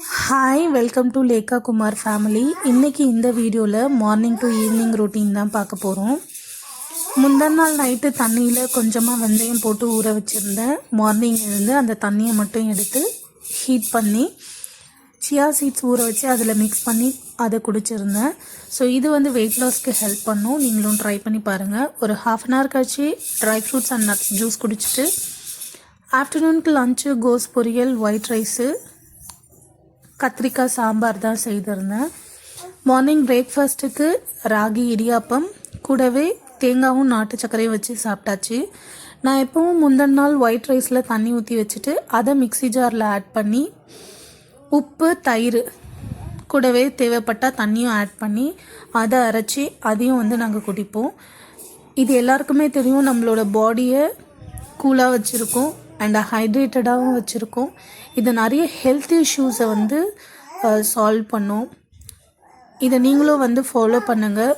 Hi, welcome to Lekha Kumar family. இன்றைக்கி இந்த வீடியோவில் மார்னிங் டு ஈவினிங் ரொட்டீன் தான் பார்க்க போகிறோம். முந்தின நாள் நைட்டு தண்ணியில் கொஞ்சமாக வெந்தயம் போட்டு ஊற வச்சுருந்தேன். மார்னிங் இருந்து அந்த தண்ணியை மட்டும் எடுத்து ஹீட் பண்ணி சியா சீட்ஸ் ஊற வச்சு அதில் மிக்ஸ் பண்ணி அதை குடிச்சிருந்தேன். ஸோ இது வந்து வெயிட் லாஸ்க்கு ஹெல்ப் பண்ணும். நீங்களும் ட்ரை பண்ணி பாருங்கள். ஒரு 1/2 அன் ஹவர் கழிச்சு dry fruits and nuts juice குடிச்சிட்டு ஆஃப்டர்நூனுக்கு லஞ்சு கோஸ் பொரியல், ஒயிட் ரைஸு, கத்திரிக்காய் சாம்பார் தான் செய்திருந்தேன். மார்னிங் பிரேக்ஃபாஸ்ட்டுக்கு ராகி இடியாப்பம் கூடவே தேங்காயும் நாட்டு சர்க்கரையும் வச்சு சாப்பிட்டாச்சு. நான் எப்பவும் முந்தின நாள் ஒயிட் ரைஸில் தண்ணி ஊற்றி வச்சுட்டு அதை மிக்ஸி ஜாரில் ஆட் பண்ணி உப்பு, தயிர் கூடவே தேவைப்பட்டால் தண்ணியும் ஆட் பண்ணி அதை அரைச்சி அதையும் வந்து நாங்கள் குடிப்போம். இது எல்லாருக்குமே தெரியும். நம்மளோட பாடியை கூலாக வச்சுருக்கோம் அண்ட் ஹைட்ரேட்டடாகவும் வச்சுருக்கோம். இது நிறைய ஹெல்த் இஷ்யூஸை வந்து சால்வ் பண்ணும். இதை நீங்களும் வந்து ஃபாலோ பண்ணுங்கள்.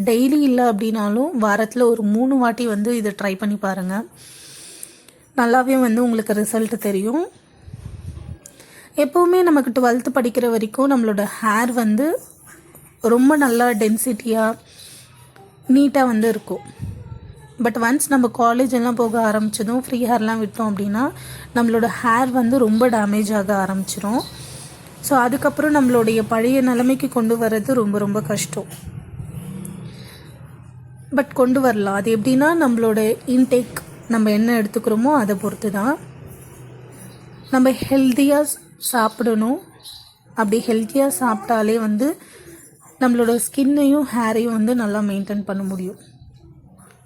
டெய்லி இல்லை அப்படின்னாலும் வாரத்தில் ஒரு 3 வாட்டி வந்து இதை ட்ரை பண்ணி பாருங்கள். நல்லாவே வந்து உங்களுக்கு ரிசல்ட் தெரியும். எப்போவுமே நமக்கு 12th படிக்கிற வரைக்கும் நம்மளோட ஹேர் வந்து ரொம்ப நல்லா டென்சிட்டியாக நீட்டாக வந்து இருக்கும். பட் ஒன்ஸ் நம்ம காலேஜ் எல்லாம் போக ஆரம்பிச்சதும் ஃப்ரீ ஹேர்லாம் விட்டோம் அப்படின்னா நம்மளோட ஹேர் வந்து ரொம்ப டேமேஜ் ஆக ஆரம்பிச்சிடும். ஸோ அதுக்கப்புறம் நம்மளுடைய பழைய நிலைமைக்கு கொண்டு வர்றது ரொம்ப ரொம்ப கஷ்டம். பட் கொண்டு வரலாம். அது எப்படின்னா நம்மளோட இன்டேக், நம்ம என்ன எடுத்துக்கிறோமோ அதை பொறுத்து தான். நம்ம ஹெல்த்தியாக சாப்பிடணும். அப்படி ஹெல்த்தியாக சாப்பிட்டாலே வந்து நம்மளோட ஸ்கின்னையும் ஹேரையும் வந்து நல்லா மெயின்டைன் பண்ண முடியும்.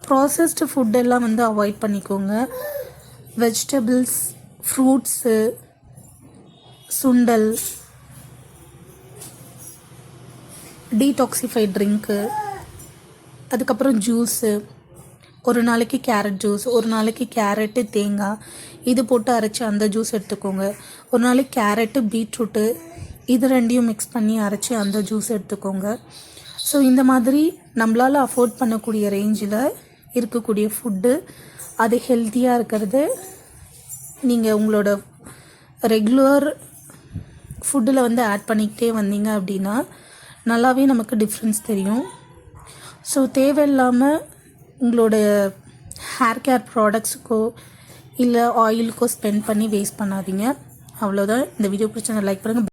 ப்ராசஸ்டு ஃபுட்டெல்லாம் வந்து அவாய்ட் பண்ணிக்கோங்க. வெஜிடபிள்ஸ், ஃப்ரூட்ஸு, சுண்டல், டீடாக்சிஃபைட் ட்ரிங்க்கு, அதுக்கப்புறம் ஜூஸு. ஒரு நாளைக்கு கேரட் ஜூஸ், ஒரு நாளைக்கு கேரட்டு தேங்காய் இது போட்டு அரைச்சி அந்த ஜூஸ் எடுத்துக்கோங்க. ஒரு நாளைக்கு கேரட்டு பீட்ரூட்டு இது ரெண்டையும் மிக்ஸ் பண்ணி அரைச்சி அந்த ஜூஸ் எடுத்துக்கோங்க. ஸோ இந்த மாதிரி நம்மளால் அஃபோர்ட் பண்ணக்கூடிய ரேஞ்சில் இருக்கக்கூடிய ஃபுட்டு, அது ஹெல்த்தியாக இருக்கிறது நீங்கள் உங்களோட ரெகுலர் ஃபுட்டில் வந்து ஆட் பண்ணிக்கிட்டே வந்தீங்க அப்படின்னா நல்லாவே நமக்கு டிஃப்ரென்ஸ் தெரியும். ஸோ தேவையில்லாமல் உங்களோட ஹேர் கேர் ப்ராடக்ட்ஸுக்கோ இல்லை ஆயிலுக்கோ ஸ்பெண்ட் பண்ணி வேஸ்ட் பண்ணாதீங்க. அவ்வளோதான். இந்த வீடியோ பிடிச்சவங்க லைக் பண்ணுங்கள்.